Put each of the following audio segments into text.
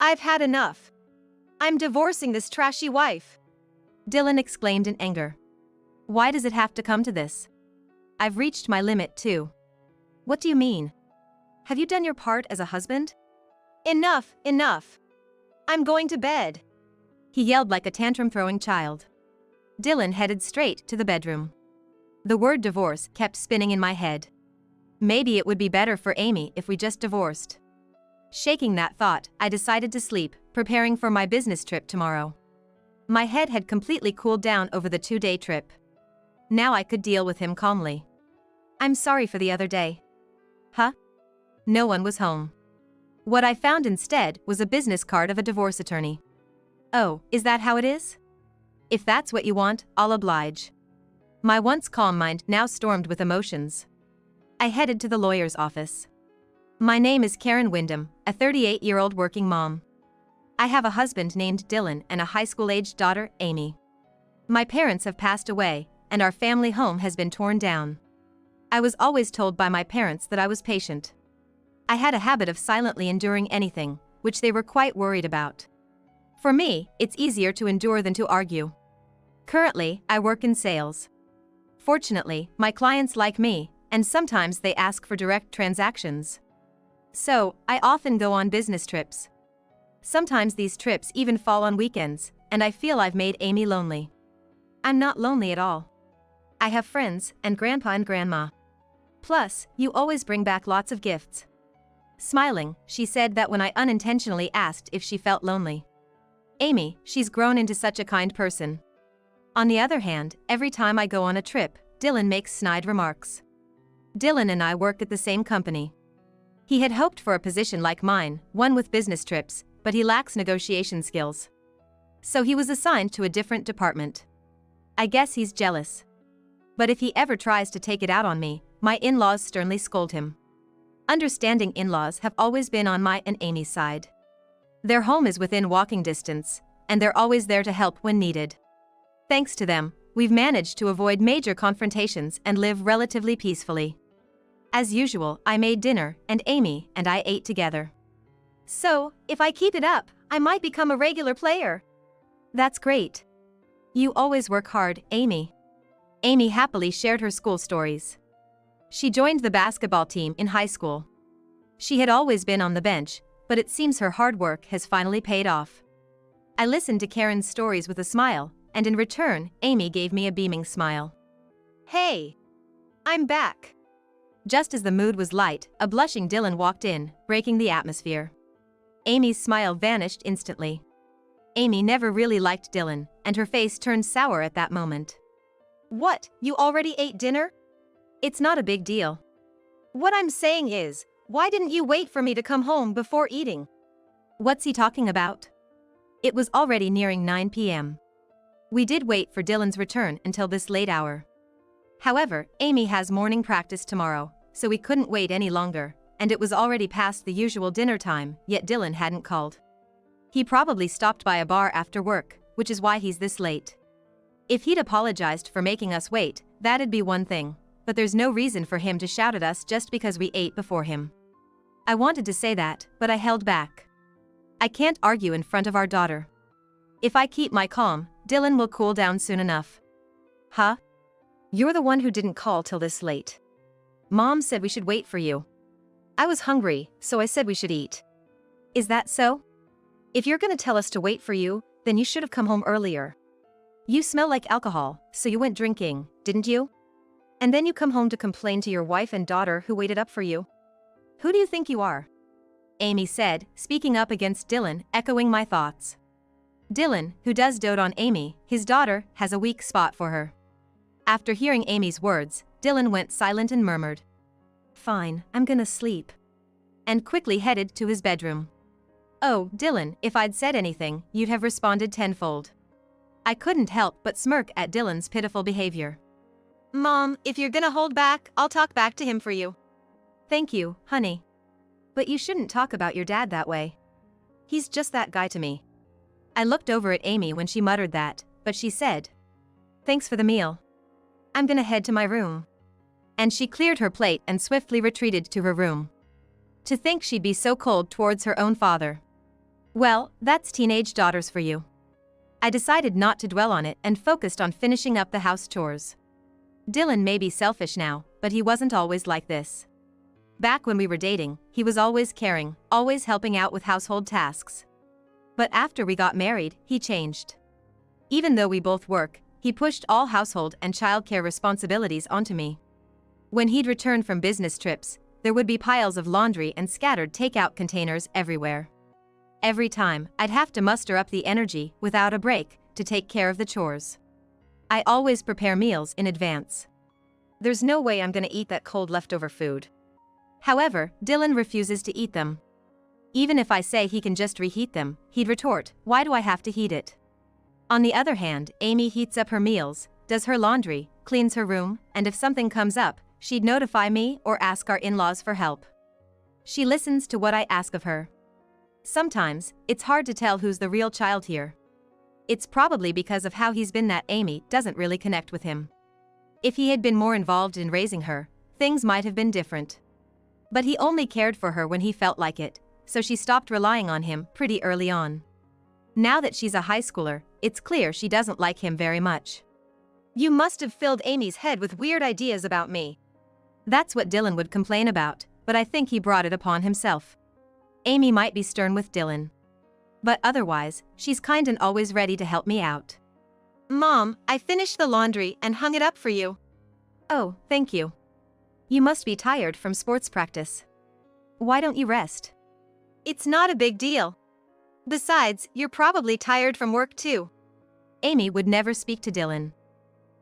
I've had enough. I'm divorcing this trashy wife. Dylan exclaimed in anger. Why does it have to come to this? I've reached my limit too. What do you mean? Have you done your part as a husband? Enough, enough. I'm going to bed. He yelled like a tantrum-throwing child. Dylan headed straight to the bedroom. The word divorce kept spinning in my head. Maybe it would be better for Amy if we just divorced. Shaking that thought, I decided to sleep, preparing for my business trip tomorrow. My head had completely cooled down over the 2-day trip. Now I could deal with him calmly. I'm sorry for the other day. Huh? No one was home. What I found instead was a business card of a divorce attorney. Oh, is that how it is? If that's what you want, I'll oblige. My once calm mind now stormed with emotions. I headed to the lawyer's office. My name is Karen Wyndham, a 38-year-old working mom. I have a husband named Dylan and a high school-aged daughter, Amy. My parents have passed away, and our family home has been torn down. I was always told by my parents that I was patient. I had a habit of silently enduring anything, which they were quite worried about. For me, it's easier to endure than to argue. Currently, I work in sales. Fortunately, my clients like me, and sometimes they ask for direct transactions. So, I often go on business trips. Sometimes these trips even fall on weekends, and I feel I've made Amy lonely. I'm not lonely at all. I have friends, and Grandpa and Grandma. Plus, you always bring back lots of gifts. Smiling, she said that when I unintentionally asked if she felt lonely. Amy, she's grown into such a kind person. On the other hand, every time I go on a trip, Dylan makes snide remarks. Dylan and I work at the same company. He had hoped for a position like mine, one with business trips, but he lacks negotiation skills. So he was assigned to a different department. I guess he's jealous. But if he ever tries to take it out on me, my in-laws sternly scold him. Understanding in-laws have always been on my and Amy's side. Their home is within walking distance, and they're always there to help when needed. Thanks to them, we've managed to avoid major confrontations and live relatively peacefully. As usual, I made dinner, and Amy and I ate together. So, if I keep it up, I might become a regular player. That's great. You always work hard, Amy. Amy happily shared her school stories. She joined the basketball team in high school. She had always been on the bench, but it seems her hard work has finally paid off. I listened to Karen's stories with a smile, and in return, Amy gave me a beaming smile. Hey! I'm back. Just as the mood was light, a blushing Dylan walked in, breaking the atmosphere. Amy's smile vanished instantly. Amy never really liked Dylan, and her face turned sour at that moment. What, you already ate dinner? It's not a big deal. What I'm saying is, why didn't you wait for me to come home before eating? What's he talking about? It was already nearing 9 p.m. We did wait for Dylan's return until this late hour. However, Amy has morning practice tomorrow, so we couldn't wait any longer, and it was already past the usual dinner time, yet Dylan hadn't called. He probably stopped by a bar after work, which is why he's this late. If he'd apologized for making us wait, that'd be one thing, but there's no reason for him to shout at us just because we ate before him. I wanted to say that, but I held back. I can't argue in front of our daughter. If I keep my calm, Dylan will cool down soon enough. Huh? You're the one who didn't call till this late. Mom said we should wait for you. I was hungry, so I said we should eat. Is that so? If you're gonna tell us to wait for you, then you should have come home earlier. You smell like alcohol, so you went drinking, didn't you? And then you come home to complain to your wife and daughter who waited up for you. Who do you think you are? Amy said, speaking up against Dylan, echoing my thoughts. Dylan, who does dote on Amy, his daughter, has a weak spot for her. After hearing Amy's words, Dylan went silent and murmured, "Fine, I'm gonna sleep," and quickly headed to his bedroom. Oh, Dylan, if I'd said anything, you'd have responded tenfold. I couldn't help but smirk at Dylan's pitiful behavior. Mom, if you're gonna hold back, I'll talk back to him for you. Thank you, honey. But you shouldn't talk about your dad that way. He's just that guy to me. I looked over at Amy when she muttered that, but she said, "Thanks for the meal. I'm gonna head to my room." And she cleared her plate and swiftly retreated to her room. To think she'd be so cold towards her own father. Well, that's teenage daughters for you. I decided not to dwell on it and focused on finishing up the house chores. Dylan may be selfish now, but he wasn't always like this. Back when we were dating, he was always caring, always helping out with household tasks. But after we got married, he changed. Even though we both work, he pushed all household and childcare responsibilities onto me. When he'd return from business trips, there would be piles of laundry and scattered takeout containers everywhere. Every time, I'd have to muster up the energy, without a break, to take care of the chores. I always prepare meals in advance. There's no way I'm gonna eat that cold leftover food. However, Dylan refuses to eat them. Even if I say he can just reheat them, he'd retort, "Why do I have to heat it?" On the other hand, Amy heats up her meals, does her laundry, cleans her room, and if something comes up, she'd notify me or ask our in-laws for help. She listens to what I ask of her. Sometimes, it's hard to tell who's the real child here. It's probably because of how he's been that Amy doesn't really connect with him. If he had been more involved in raising her, things might have been different. But he only cared for her when he felt like it, so she stopped relying on him pretty early on. Now that she's a high schooler, it's clear she doesn't like him very much. You must have filled Amy's head with weird ideas about me. That's what Dylan would complain about, but I think he brought it upon himself. Amy might be stern with Dylan. But otherwise, she's kind and always ready to help me out. Mom, I finished the laundry and hung it up for you. Oh, thank you. You must be tired from sports practice. Why don't you rest? It's not a big deal. Besides, you're probably tired from work too. Amy would never speak to Dylan.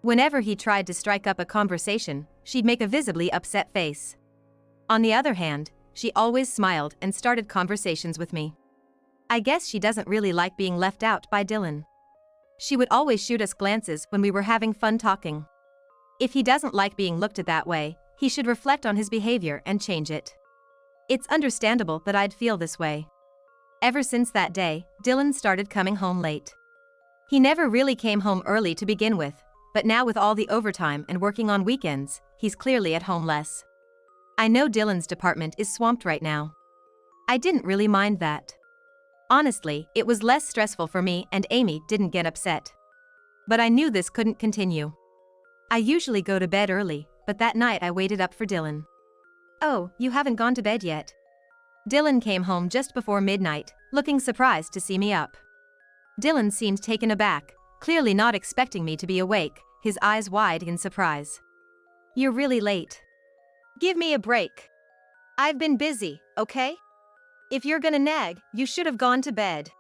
Whenever he tried to strike up a conversation, she'd make a visibly upset face. On the other hand, she always smiled and started conversations with me. I guess she doesn't really like being left out by Dylan. She would always shoot us glances when we were having fun talking. If he doesn't like being looked at that way, he should reflect on his behavior and change it. It's understandable that I'd feel this way. Ever since that day, Dylan started coming home late. He never really came home early to begin with, but now with all the overtime and working on weekends, he's clearly at home less. I know Dylan's department is swamped right now. I didn't really mind that. Honestly, it was less stressful for me and Amy didn't get upset. But I knew this couldn't continue. I usually go to bed early, but that night I waited up for Dylan. "Oh, you haven't gone to bed yet?" Dylan came home just before midnight, looking surprised to see me up. Dylan seemed taken aback, clearly not expecting me to be awake, his eyes wide in surprise. "You're really late." Give me a break. I've been busy, okay? If you're gonna nag, you should have gone to bed.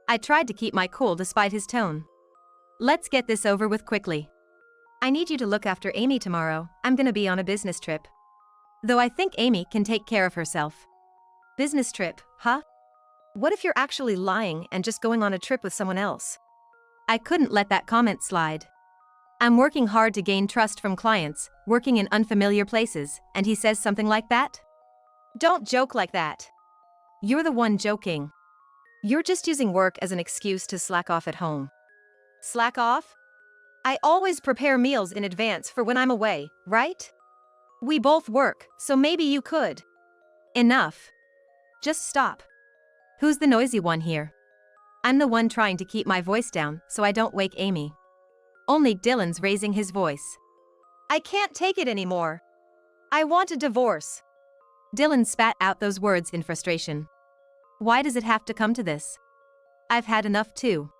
I tried to keep my cool despite his tone. "Let's get this over with quickly. I need you to look after Amy tomorrow. I'm gonna be on a business trip. Though I think Amy can take care of herself." Business trip, huh? What if you're actually lying and just going on a trip with someone else? I couldn't let that comment slide. I'm working hard to gain trust from clients, working in unfamiliar places, and he says something like that? Don't joke like that. You're the one joking. You're just using work as an excuse to slack off at home. Slack off? I always prepare meals in advance for when I'm away, right? We both work, so maybe you could. Enough. Just stop. Who's the noisy one here? I'm the one trying to keep my voice down so I don't wake Amy. Only Dylan's raising his voice. I can't take it anymore. I want a divorce. Dylan spat out those words in frustration. Why does it have to come to this? I've had enough too.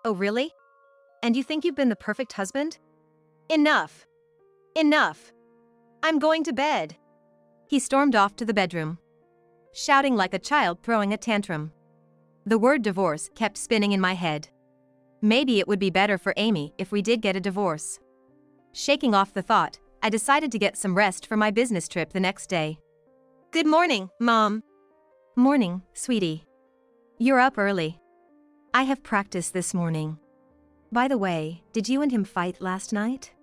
Oh really? And you think you've been the perfect husband? Enough. Enough. I'm going to bed. He stormed off to the bedroom, shouting like a child throwing a tantrum. The word divorce kept spinning in my head. Maybe it would be better for Amy if we did get a divorce. Shaking off the thought, I decided to get some rest for my business trip the next day. Good morning, Mom. Morning, sweetie. You're up early. I have practice this morning. By the way, did you and him fight last night?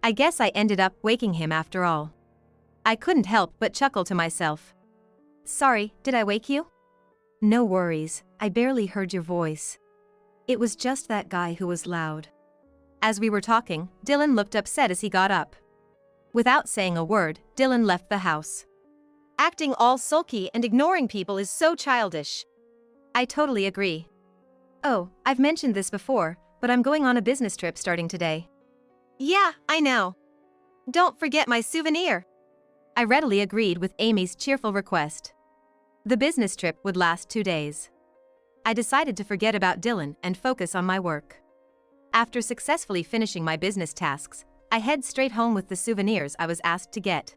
I guess I ended up waking him after all. I couldn't help but chuckle to myself. Sorry, did I wake you? No worries, I barely heard your voice. It was just that guy who was loud. As we were talking, Dylan looked upset as he got up. Without saying a word, Dylan left the house. Acting all sulky and ignoring people is so childish. I totally agree. Oh, I've mentioned this before, but I'm going on a business trip starting today. Yeah, I know. Don't forget my souvenir. I readily agreed with Amy's cheerful request. The business trip would last 2 days. I decided to forget about Dylan and focus on my work. After successfully finishing my business tasks, I head straight home with the souvenirs I was asked to get.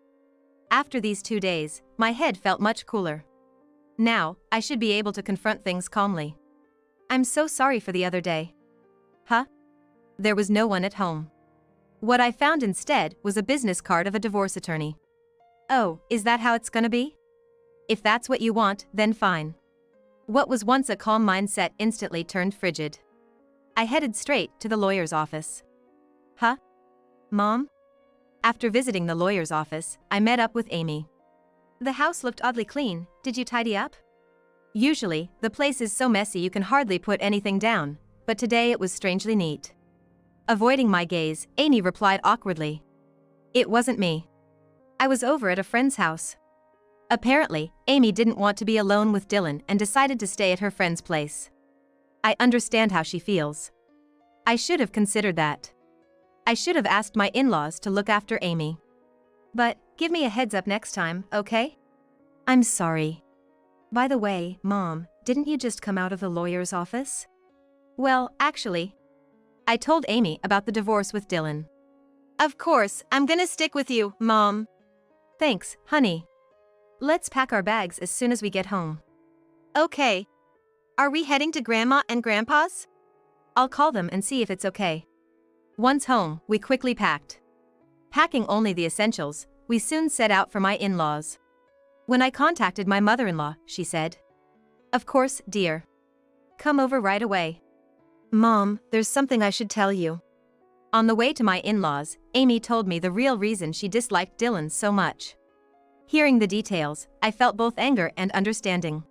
After these 2 days, my head felt much cooler. Now, I should be able to confront things calmly. I'm so sorry for the other day. Huh? There was no one at home. What I found instead was a business card of a divorce attorney. Oh, is that how it's gonna be? If that's what you want, then fine. What was once a calm mindset instantly turned frigid. I headed straight to the lawyer's office. Huh? Mom? After visiting the lawyer's office, I met up with Amy. The house looked oddly clean. Did you tidy up? Usually, the place is so messy you can hardly put anything down, but today it was strangely neat. Avoiding my gaze, Amy replied awkwardly. It wasn't me. I was over at a friend's house. Apparently, Amy didn't want to be alone with Dylan and decided to stay at her friend's place. I understand how she feels. I should have considered that. I should have asked my in-laws to look after Amy. But, give me a heads up next time, okay? I'm sorry. By the way, Mom, didn't you just come out of the lawyer's office? Well, actually, I told Amy about the divorce with Dylan. Of course, I'm gonna stick with you, Mom. Thanks, honey. Let's pack our bags as soon as we get home. Okay. Are we heading to Grandma and Grandpa's? I'll call them and see if it's okay. Once home, we quickly packed. Packing only the essentials, we soon set out for my in-laws. When I contacted my mother-in-law, she said, "Of course, dear. Come over right away." Mom, there's something I should tell you. On the way to my in-laws, Amy told me the real reason she disliked Dylan so much. Hearing the details, I felt both anger and understanding.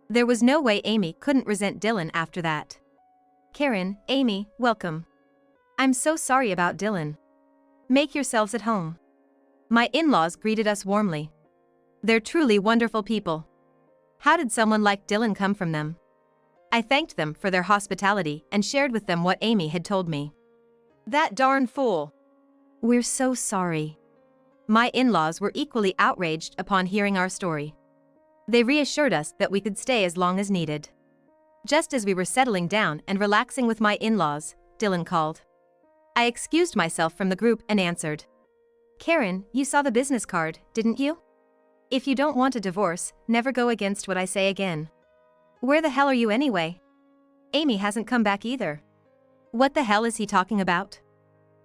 There was no way Amy couldn't resent Dylan after that. Karen, Amy, welcome. I'm so sorry about Dylan. Make yourselves at home. My in-laws greeted us warmly. They're truly wonderful people. How did someone like Dylan come from them? I thanked them for their hospitality and shared with them what Amy had told me. That darn fool. We're so sorry. My in-laws were equally outraged upon hearing our story. They reassured us that we could stay as long as needed. Just as we were settling down and relaxing with my in-laws, Dylan called. I excused myself from the group and answered. Karen, you saw the business card, didn't you? If you don't want a divorce, never go against what I say again. Where the hell are you anyway? Amy hasn't come back either. What the hell is he talking about?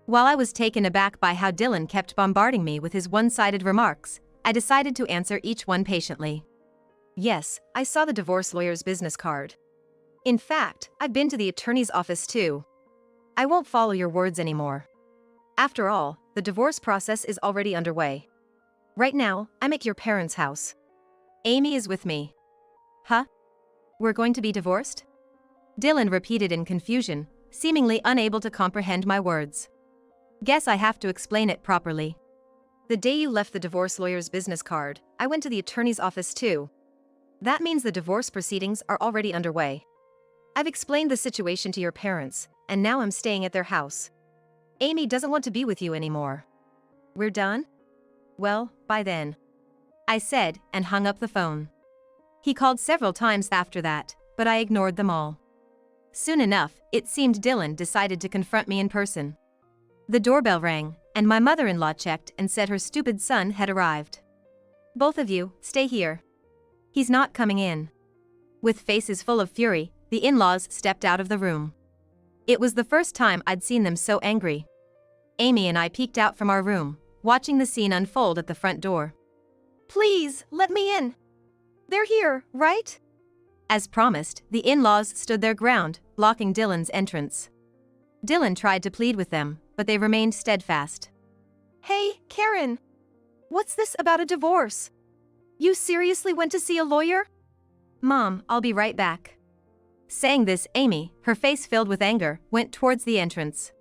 While I was taken aback by how Dylan kept bombarding me with his one-sided remarks, I decided to answer each one patiently. Yes, I saw the divorce lawyer's business card. In fact, I've been to the attorney's office too. I won't follow your words anymore. After all, the divorce process is already underway. Right now, I'm at your parents' house. Amy is with me. Huh? We're going to be divorced? Dylan repeated in confusion, seemingly unable to comprehend my words. Guess I have to explain it properly. The day you left the divorce lawyer's business card, I went to the attorney's office too. That means the divorce proceedings are already underway. I've explained the situation to your parents, and now I'm staying at their house. Amy doesn't want to be with you anymore. We're done? Well, bye then. I said and hung up the phone. He called several times after that, but I ignored them all. Soon enough, it seemed Dylan decided to confront me in person. The doorbell rang, and my mother-in-law checked and said her stupid son had arrived. Both of you, stay here. He's not coming in. With faces full of fury, the in-laws stepped out of the room. It was the first time I'd seen them so angry. Amy and I peeked out from our room, watching the scene unfold at the front door. Please, let me in. They're here, right? As promised, the in-laws stood their ground, blocking Dylan's entrance. Dylan tried to plead with them, but they remained steadfast. Hey, Karen. What's this about a divorce? You seriously went to see a lawyer? Mom, I'll be right back. Saying this, Amy, her face filled with anger, went towards the entrance.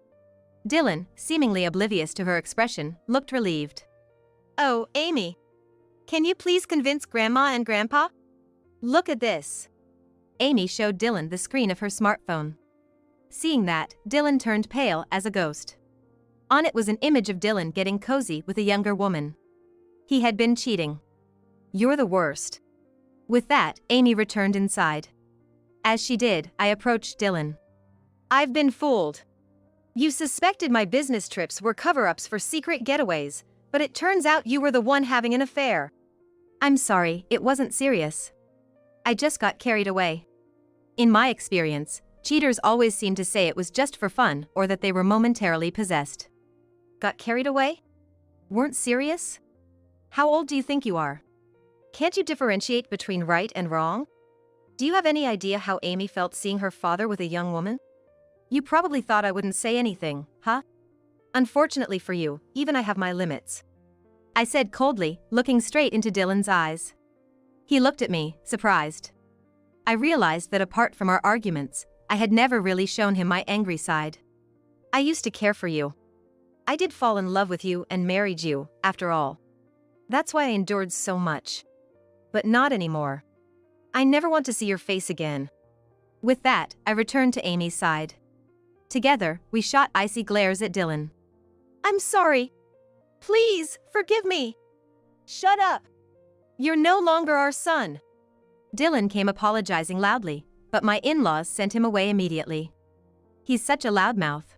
Dylan, seemingly oblivious to her expression, looked relieved. Oh, Amy. Can you please convince Grandma and Grandpa? Look at this. Amy showed Dylan the screen of her smartphone. Seeing that, Dylan turned pale as a ghost. On it was an image of Dylan getting cozy with a younger woman. He had been cheating. You're the worst. With that, Amy returned inside. As she did, I approached Dylan. I've been fooled. You suspected my business trips were cover-ups for secret getaways, but it turns out you were the one having an affair. I'm sorry, it wasn't serious. I just got carried away. In my experience, cheaters always seem to say it was just for fun or that they were momentarily possessed. Got carried away? Weren't serious? How old do you think you are? Can't you differentiate between right and wrong? Do you have any idea how Amy felt seeing her father with a young woman? You probably thought I wouldn't say anything, huh? Unfortunately for you, even I have my limits. I said coldly, looking straight into Dylan's eyes. He looked at me, surprised. I realized that apart from our arguments, I had never really shown him my angry side. I used to care for you. I did fall in love with you and married you, after all. That's why I endured so much. But not anymore. I never want to see your face again. With that, I returned to Amy's side. Together, we shot icy glares at Dylan. I'm sorry. Please, forgive me. Shut up. You're no longer our son. Dylan came apologizing loudly, but my in-laws sent him away immediately. He's such a loudmouth.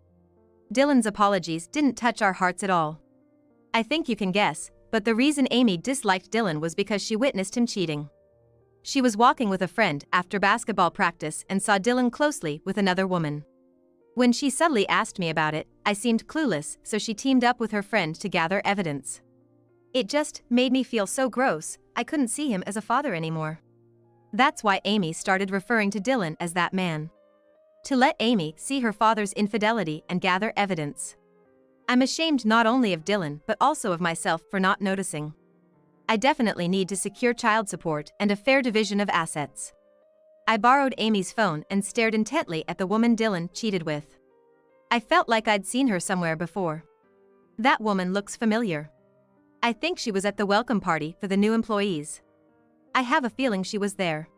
Dylan's apologies didn't touch our hearts at all. I think you can guess, but the reason Amy disliked Dylan was because she witnessed him cheating. She was walking with a friend after basketball practice and saw Dylan closely with another woman. When she subtly asked me about it, I seemed clueless, so she teamed up with her friend to gather evidence. It just made me feel so gross, I couldn't see him as a father anymore. That's why Amy started referring to Dylan as that man. To let Amy see her father's infidelity and gather evidence. I'm ashamed not only of Dylan but also of myself for not noticing. I definitely need to secure child support and a fair division of assets. I borrowed Amy's phone and stared intently at the woman Dylan cheated with. I felt like I'd seen her somewhere before. That woman looks familiar. I think she was at the welcome party for the new employees. I have a feeling she was there.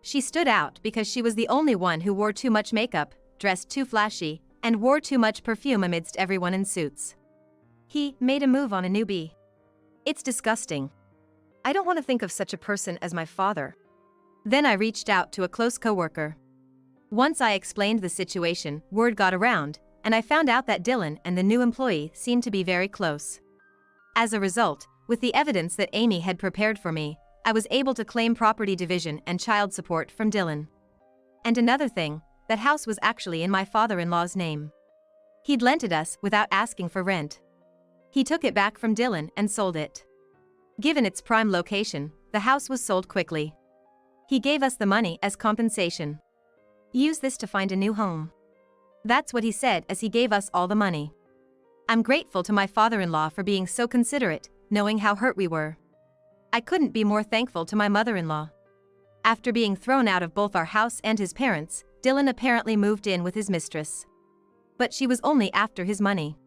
She stood out because she was the only one who wore too much makeup, dressed too flashy, and wore too much perfume amidst everyone in suits. He made a move on a newbie. It's disgusting. I don't want to think of such a person as my father. Then I reached out to a close coworker. Once I explained the situation, word got around, and I found out that Dylan and the new employee seemed to be very close. As a result, with the evidence that Amy had prepared for me, I was able to claim property division and child support from Dylan. And another thing, that house was actually in my father-in-law's name. He'd lent it us without asking for rent. He took it back from Dylan and sold it. Given its prime location, the house was sold quickly. He gave us the money as compensation. Use this to find a new home. That's what he said as he gave us all the money. I'm grateful to my father-in-law for being so considerate, knowing how hurt we were. I couldn't be more thankful to my mother-in-law. After being thrown out of both our house and his parents, Dylan apparently moved in with his mistress. But she was only after his money.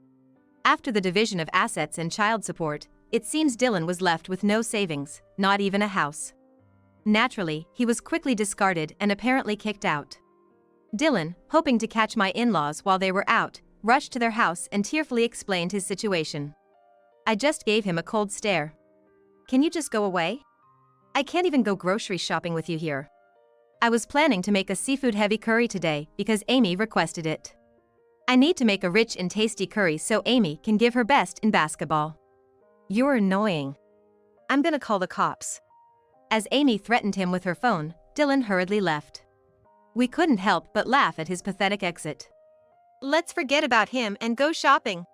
After the division of assets and child support, it seems Dylan was left with no savings, not even a house. Naturally, he was quickly discarded and apparently kicked out. Dylan, hoping to catch my in-laws while they were out, rushed to their house and tearfully explained his situation. I just gave him a cold stare. Can you just go away? I can't even go grocery shopping with you here. I was planning to make a seafood-heavy curry today because Amy requested it. I need to make a rich and tasty curry so Amy can give her best in basketball. You're annoying. I'm gonna call the cops. As Amy threatened him with her phone, Dylan hurriedly left. We couldn't help but laugh at his pathetic exit. Let's forget about him and go shopping.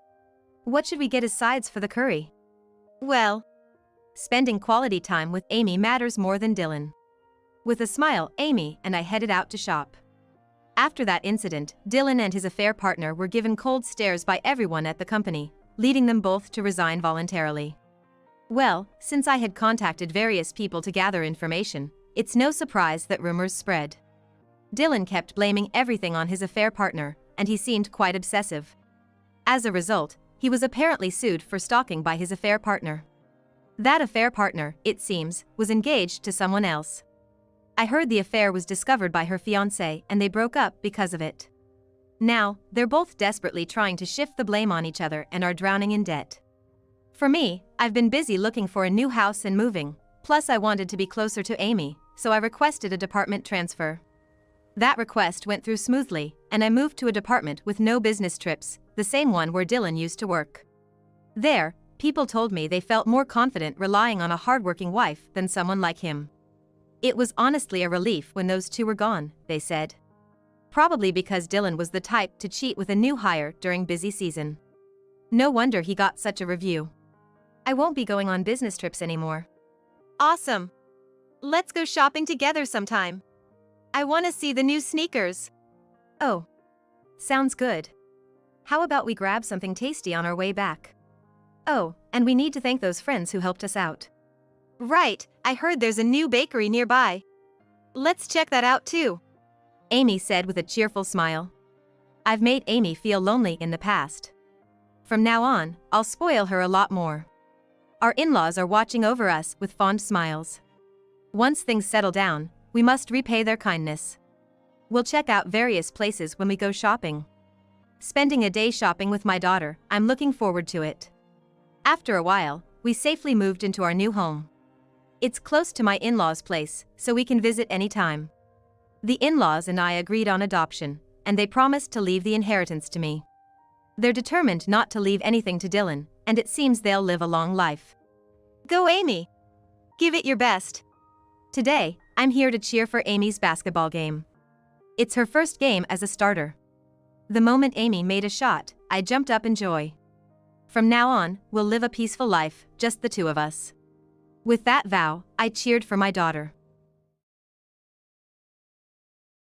What should we get as sides for the curry? Well, spending quality time with Amy matters more than Dylan. With a smile, Amy and I headed out to shop. After that incident, Dylan and his affair partner were given cold stares by everyone at the company, leading them both to resign voluntarily. Well, since I had contacted various people to gather information, it's no surprise that rumors spread. Dylan kept blaming everything on his affair partner, and he seemed quite obsessive. As a result, he was apparently sued for stalking by his affair partner. That affair partner, it seems, was engaged to someone else. I heard the affair was discovered by her fiancé and they broke up because of it. Now, they're both desperately trying to shift the blame on each other and are drowning in debt. For me, I've been busy looking for a new house and moving, plus I wanted to be closer to Amy, so I requested a department transfer. That request went through smoothly, and I moved to a department with no business trips, the same one where Dylan used to work. There, people told me they felt more confident relying on a hardworking wife than someone like him. It was honestly a relief when those two were gone, they said. Probably because Dylan was the type to cheat with a new hire during busy season. No wonder he got such a review. I won't be going on business trips anymore. Awesome. Let's go shopping together sometime. I want to see the new sneakers. Oh. Sounds good. How about we grab something tasty on our way back? Oh, and we need to thank those friends who helped us out. Right, I heard there's a new bakery nearby. Let's check that out too. Amy said with a cheerful smile. I've made Amy feel lonely in the past. From now on, I'll spoil her a lot more. Our in-laws are watching over us with fond smiles. Once things settle down, we must repay their kindness. We'll check out various places when we go shopping. Spending a day shopping with my daughter, I'm looking forward to it. After a while, we safely moved into our new home. It's close to my in-laws' place, so we can visit anytime. The in-laws and I agreed on adoption, and they promised to leave the inheritance to me. They're determined not to leave anything to Dylan, and it seems they'll live a long life. Go Amy! Give it your best. Today, I'm here to cheer for Amy's basketball game. It's her first game as a starter. The moment Amy made a shot, I jumped up in joy. From now on, we'll live a peaceful life, just the two of us. With that vow, I cheered for my daughter.